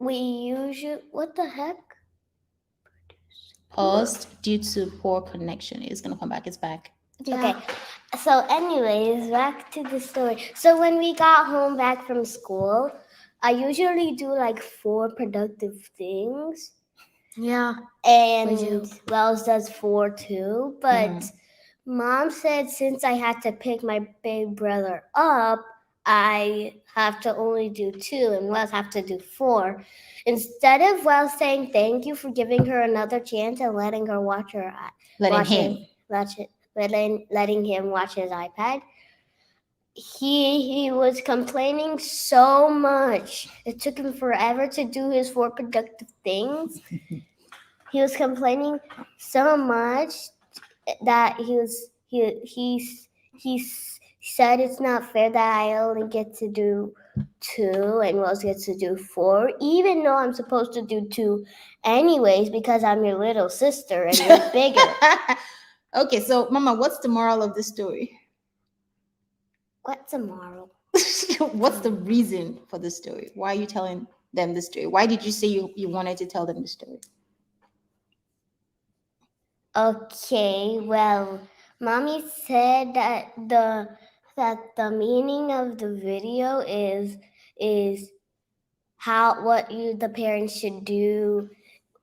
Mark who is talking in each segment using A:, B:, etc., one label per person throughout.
A: what the heck?
B: Paused due to poor connection. It's gonna come back. It's back.
A: Okay. So, anyways, back to the story. So, when we got home back from school, I usually do like 4 productive things.
C: Yeah.
A: And Wells does 4 too. But
B: Mhm.
A: Mom said since I had to pick my big brother up, I have to only do 2 and Wells have to do 4. Instead of Wells saying thank you for giving her another chance and letting her watch her letting him watch his iPad, he was complaining so much. It took him forever to do his 4 productive things. He was complaining so much that he said it's not fair that I only get to do 2 and Wells gets to do 4, even though I'm supposed to do 2 anyways because I'm your little sister and you're bigger.
B: Okay, so Mama, what's the moral of the story?
A: What's a moral?
B: What's the reason for the story? Why are you telling them the story? Why did you say you wanted to tell them the story?
A: Okay, well, Mommy said that the meaning of the video is what the parents should do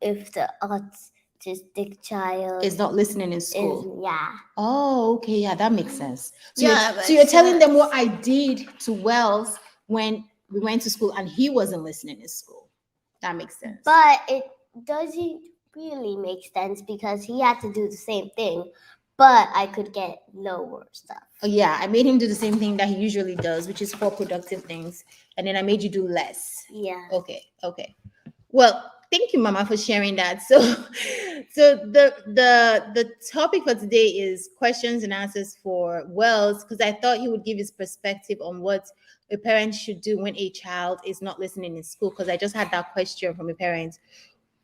A: if the autistic child
B: Is not listening in school.
A: yeah.
B: Oh, okay, yeah, that makes sense. So
C: Yeah,
B: so you're telling them what I did to Wells when we went to school and he wasn't listening in school. That makes sense.
A: But it doesn't really make sense because he had to do the same thing, but I could get lower stuff.
B: Oh, yeah, I made him do the same thing that he usually does, which is 4 productive things, and then I made you do less.
A: Yeah.
B: Okay. Well, thank you, Mama, for sharing that. So, the topic for today is questions and answers for Wells, because I thought he would give his perspective on what a parent should do when a child is not listening in school. Because I just had that question from a parent,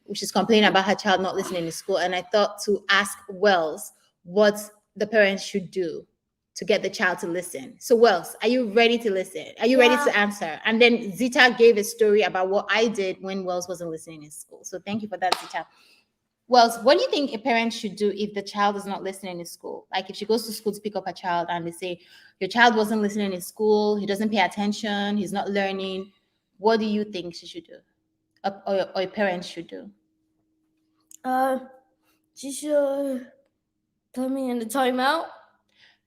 B: which is complaining about her child not listening in school, and I thought to ask Wells what the parents should do to get the child to listen. So, Wells, are you ready to listen? Are you ready to answer? And then Zita gave a story about what I did when Wells wasn't listening in school. So, thank you for that, Zita. Wells, what do you think a parent should do if the child is not listening in school? Like if she goes to school to pick up a child and they say, your child wasn't listening in school, he doesn't pay attention, he's not learning. What do you think she should do? Or a parent should do?
C: She should put me in the timeout.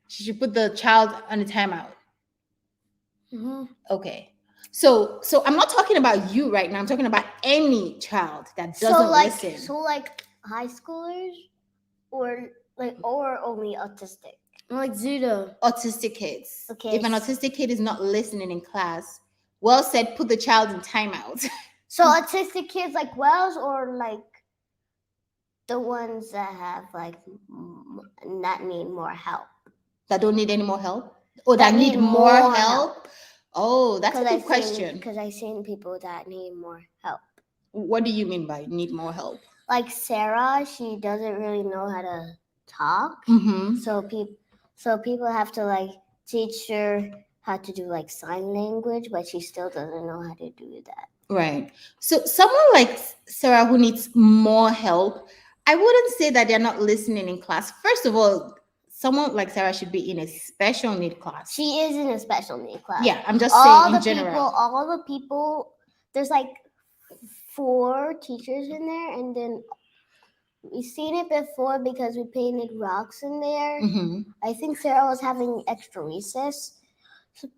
B: She should put the child on a timeout.
C: Mm-hmm.
B: Okay. So I'm not talking about you right now. I'm talking about any child that doesn't listen.
A: So like high schoolers or only autistic.
C: Like Zeta.
B: Autistic kids.
A: Okay.
B: If an autistic kid is not listening in class, Well said, put the child in timeout.
A: So autistic kids like Wells or like the ones that have like that need more help.
B: That don't need any more help? Or that need more help? Oh, that's a good question.
A: Because I've seen people that need more help.
B: What do you mean by need more help?
A: Like Sarah, she doesn't really know how to talk.
B: Mm-hmm.
A: So people have to like teach her how to do like sign language, but she still doesn't know how to do that.
B: Right. So someone like Sarah who needs more help, I wouldn't say that they're not listening in class. First of all, someone like Sarah should be in a special need class.
A: She is in a special need class.
B: Yeah, I'm just saying in general.
A: All the people, there's like 4 teachers in there, and then we've seen it before because we painted rocks in there.
B: Mm-hmm.
A: I think Sarah was having extra recess,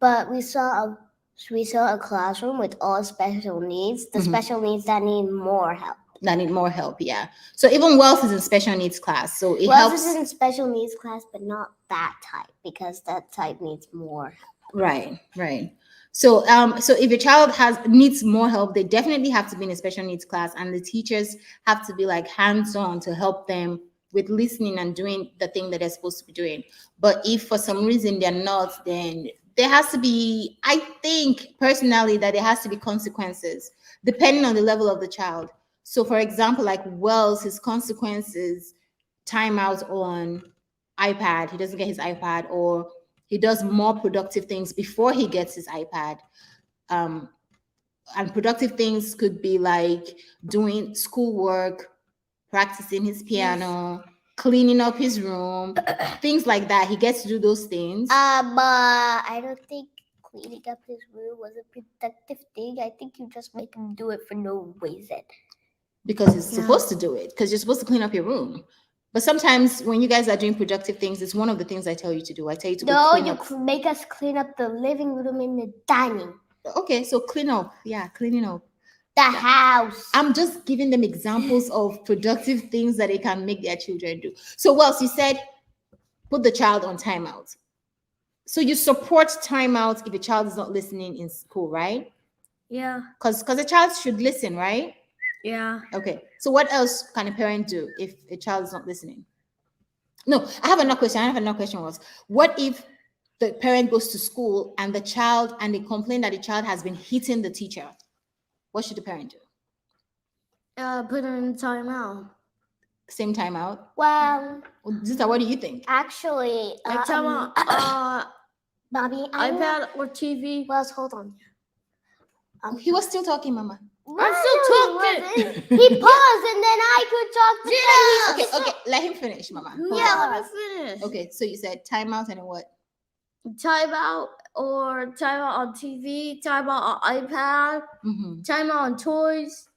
A: but we saw a classroom with all special needs, the special needs that need more help.
B: Yeah. So even Wells is in special needs class. So it helps.
A: Wells is in special needs class, but not that type because that type needs more help.
B: Right. So if your child needs more help, they definitely have to be in a special needs class, and the teachers have to be like hands-on to help them with listening and doing the thing that they're supposed to be doing. But if for some reason they're not, then there has to be, I think personally, that there has to be consequences depending on the level of the child. So for example, like Wells, his consequences, timeout on iPad, he doesn't get his iPad, or he does more productive things before he gets his iPad. And productive things could be like doing schoolwork, practicing his piano, cleaning up his room, things like that. He gets to do those things.
A: But I don't think cleaning up his room was a productive thing. I think you just make him do it for no reason.
B: Because he's supposed to do it, because you're supposed to clean up your room. But sometimes when you guys are doing productive things, it's one of the things I tell you to do. I tell you to go clean up.
A: Make us clean up the living room and the dining.
B: Okay, so clean up. Yeah, cleaning up.
A: The house.
B: I'm just giving them examples of productive things that they can make their children do. So, Wells, you said put the child on timeout. So you support timeout if a child is not listening in school, right?
C: Yeah.
B: Because a child should listen, right?
C: Yeah.
B: Okay. So what else can a parent do if a child is not listening? No, I have another question. Was what if the parent goes to school and they complain that the child has been hitting the teacher? What should the parent do?
C: Put her in timeout.
B: Same timeout?
A: Well,
B: Zita, what do you think?
A: actually,
C: Like timeout.
A: Bobby, I
C: iPad or TV.
A: Well, hold on.
B: He was still talking, Mama.
C: I'm still talking.
A: He paused and then I could talk.
B: Okay, let him finish, Mama. Hold
C: Yeah,
B: on.
C: let me finish.
B: Okay, so you said timeout and what?
C: Timeout or timeout on TV, timeout on iPad, timeout on toys.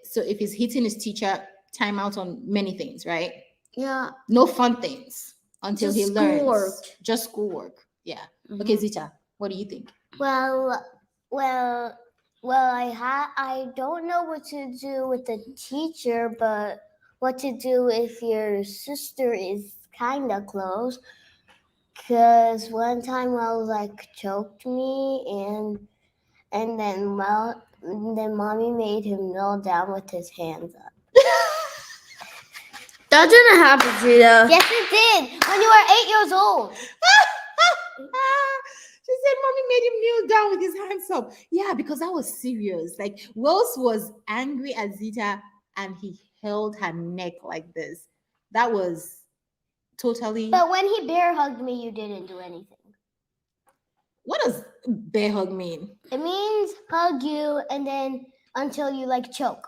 B: So if he's hitting his teacher, timeout on many things, right?
C: Yeah.
B: No fun things until he learns.
C: Schoolwork.
B: Just schoolwork. Yeah. Okay, Zita, what do you think?
A: Well, I don't know what to do with the teacher, but what to do if your sister is kind of close. Because one time Wells choked me, and then mommy made him kneel down with his hands up.
C: That didn't happen, Zita.
A: Yes, it did. When you were 8 years old.
B: She said mommy made him kneel down with his hands up. Yeah, because that was serious. Like Wells was angry at Zita and he held her neck like this. That was totally.
A: But when he bear hugged me, you didn't do anything.
B: What does bear hug mean?
A: It means hug you and then until you choke.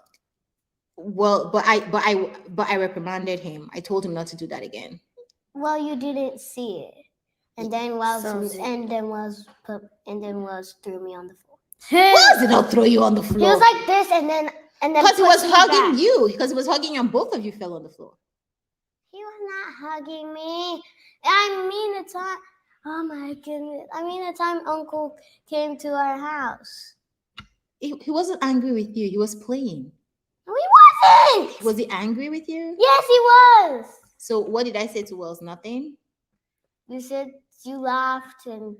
B: Well, but I reprimanded him. I told him not to do that again.
A: Well, you didn't see it. And then Wells threw me on the floor.
B: Wells did not throw you on the floor.
A: He was like this and then
B: because he was hugging you. Because he was hugging you and both of you fell on the floor.
A: He was not hugging me. I mean the time. Oh my goodness. I mean the time Uncle came to our house.
B: He wasn't angry with you. He was playing.
A: No, he wasn't.
B: Was he angry with you?
A: Yes, he was.
B: So what did I say to Wells? Nothing?
A: You said you laughed and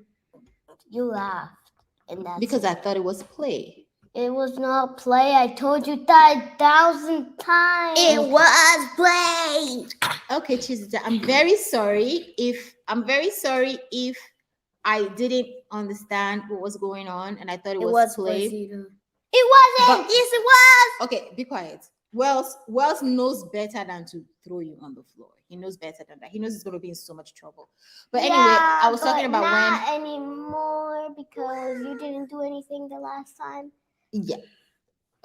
A: that's
B: because I thought it was play.
A: It was not play. I told you that 1,000 times.
C: It was play.
B: Okay, Chizita, I'm very sorry if I didn't understand what was going on and I thought it was play.
A: It wasn't.
C: Yes, it was.
B: Okay, be quiet. Wells knows better than to throw you on the floor. He knows better than that. He knows he's going to be in so much trouble. But anyway, I was talking about
A: not anymore because you didn't do anything the last time.
B: Yeah.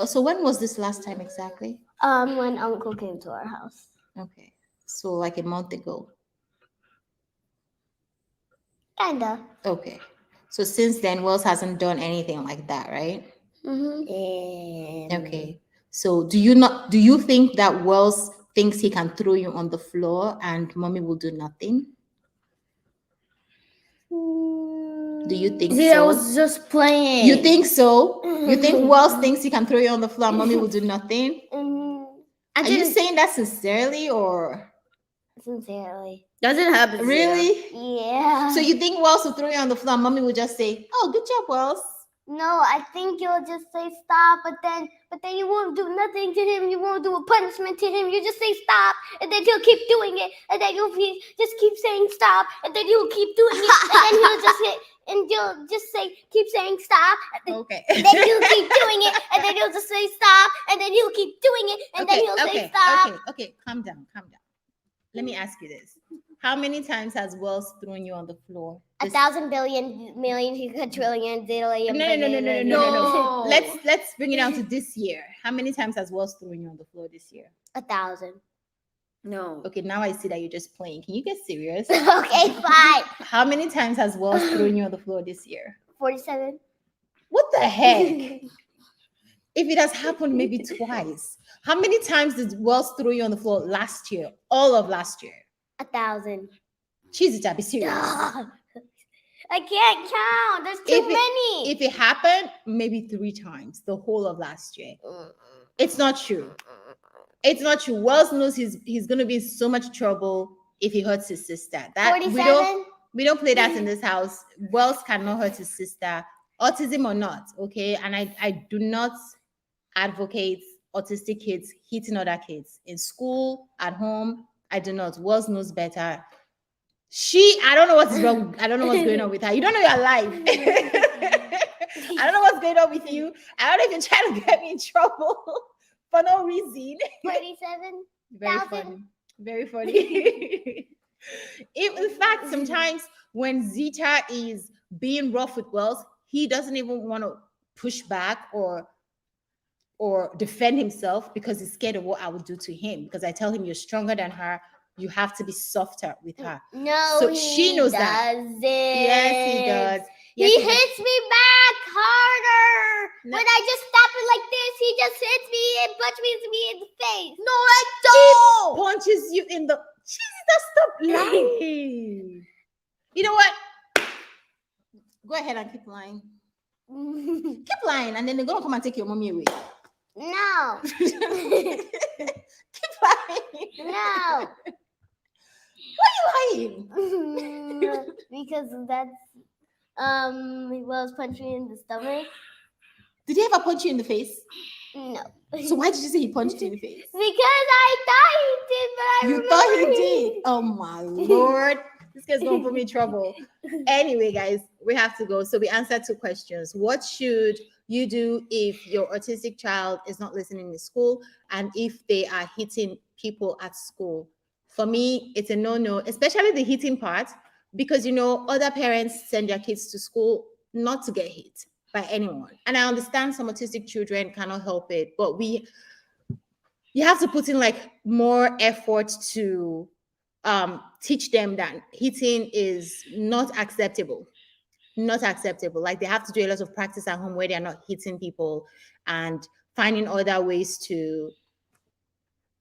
B: So when was this last time exactly?
A: When Uncle came to our house.
B: Okay. So like a month ago.
A: Kinda.
B: Okay. So since then, Wells hasn't done anything like that, right? Okay. So do you think that Wells thinks he can throw you on the floor and mommy will do nothing? Do you think so?
C: I was just playing.
B: You think so? You think Wells thinks he can throw you on the floor and mommy will do nothing? Are you saying that sincerely or?
A: Sincerely.
C: Doesn't happen.
B: Really?
A: Yeah.
B: So you think Wells will throw you on the floor and mommy will just say, oh, good job, Wells?
A: No, I think you'll just say stop, but then you won't do nothing to him. You won't do a punishment to him. You just say stop, and then he'll keep doing it, and then you'll just keep saying stop, and then he'll keep doing it, and then he'll just hit, and you'll just keep saying stop.
B: Okay.
A: And then he'll keep doing it, and then he'll just say stop, and then he'll keep doing it, and then he'll say stop.
B: Okay, calm down. Let me ask you this. How many times has Wells thrown you on the floor?
A: 1,000 billion million trillion zillion.
B: No.
C: No.
B: Let's bring it down to this year. How many times has Wells thrown you on the floor this year?
A: 1,000.
C: No.
B: Okay, now I see that you're just playing. Can you get serious?
A: Okay, fine.
B: How many times has Wells thrown you on the floor this year?
A: 47.
B: What the heck? If it has happened maybe twice, how many times did Wells throw you on the floor last year? All of last year?
A: 1,000.
B: Jesus, be serious.
A: I can't count. There's too many.
B: If it happened, maybe 3 times the whole of last year. It's not true. It's not true. Wells knows he's gonna be in so much trouble if he hurts his sister. That
A: 47.
B: we don't play that in this house. Wells cannot hurt his sister, autism or not. Okay, and I do not advocate autistic kids hitting other kids in school, at home. I do not. Wells knows better. I don't know what is wrong. I don't know what's going on with her. You don't know your life. I don't know what's going on with you. I don't know if you're trying to get me in trouble for no reason.
A: 47.
B: Very
A: 1,000.
B: funny. Very funny. In fact, sometimes when Zita is being rough with Wells, he doesn't even want to push back or defend himself because he's scared of what I would do to him. Because I tell him, you're stronger than her. You have to be softer with her.
A: No,
B: So
A: he
B: she knows that.
A: doesn't.
B: Yes, he does. Yes,
A: He
B: he does.
A: hits me back harder.
B: No.
A: When I just stop it like this, he just hits me and punches me in the face.
C: No, I don't.
B: Punches you in the. Jesus, stop lying. You know what? Go ahead and keep lying. Keep lying, and then they're gonna come and take your mommy away.
A: No.
B: Keep lying.
A: No.
B: Why are you lying?
A: Because that's he was punching me in the stomach.
B: Did he ever punch you in the face?
A: No.
B: So why did you say he punched you in the face?
A: Because I thought he did, but I
B: You
A: remember
B: thought he did. Oh my lord. This guy's gonna put me in trouble. Anyway, guys, we have to go. So we answered 2 questions. What should you do if your autistic child is not listening in school and if they are hitting people at school? For me, it's a no-no, especially the hitting part, because other parents send their kids to school not to get hit by anyone. And I understand some autistic children cannot help it, but you have to put in like more effort to teach them that hitting is not acceptable. Not acceptable. Like they have to do a lot of practice at home where they're not hitting people and finding other ways to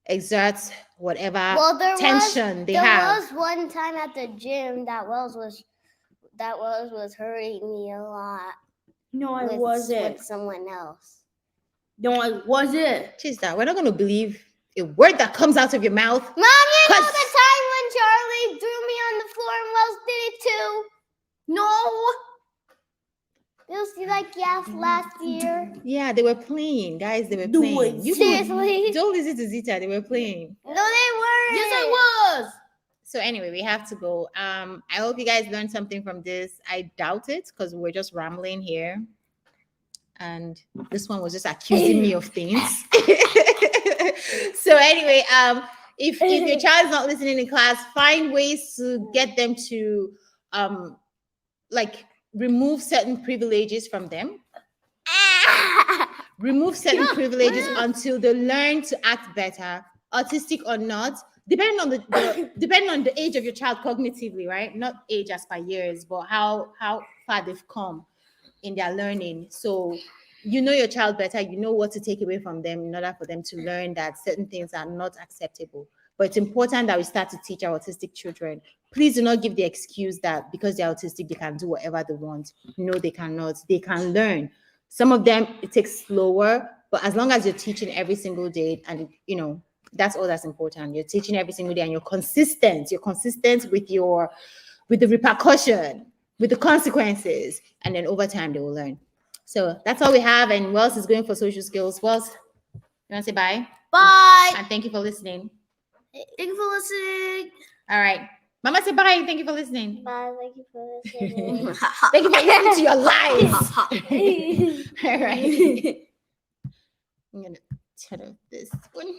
B: exert whatever tension they have.
A: There was one time at the gym that Wells was hurting me a lot.
C: No, I
A: with,
C: wasn't.
A: With someone else.
C: No, I wasn't.
B: Jeez, that we're not going to believe a word that comes out of your mouth.
A: Mom, you know the time when Charlie threw me on the floor and Wells did it too?
C: No.
A: It was last year.
B: Yeah, they were playing, guys. They were
C: Do
B: playing.
C: it.
A: Seriously?
B: Don't listen to Zita. They were playing.
A: No, they weren't.
C: Yes, I was.
B: So anyway, we have to go. I hope you guys learned something from this. I doubt it because we're just rambling here. And this one was just accusing me of things. So anyway, if your child is not listening in class, find ways to get them to remove certain privileges from them. Remove certain privileges until they learn to act better, autistic or not, depending on the age of your child cognitively, right? Not age as per years, but how far they've come in their learning. So you know your child better, you know what to take away from them in order for them to learn that certain things are not acceptable. But it's important that we start to teach our autistic children. Please do not give the excuse that because they're autistic, they can do whatever they want. No, they cannot. They can learn. Some of them, it takes slower, but as long as you're teaching every single day, and that's all that's important. You're teaching every single day and you're consistent. You're consistent with the repercussion, with the consequences, and then over time they will learn. So that's all we have. And Wells is going for social skills. Wells, you want to say bye?
C: Bye.
B: And thank you for listening.
C: Thank you for listening.
B: All right. Mama, say bye. Thank you for listening.
A: Bye, thank you for listening.
B: Thank you for listening to your lies. All right. I'm going to turn off this one.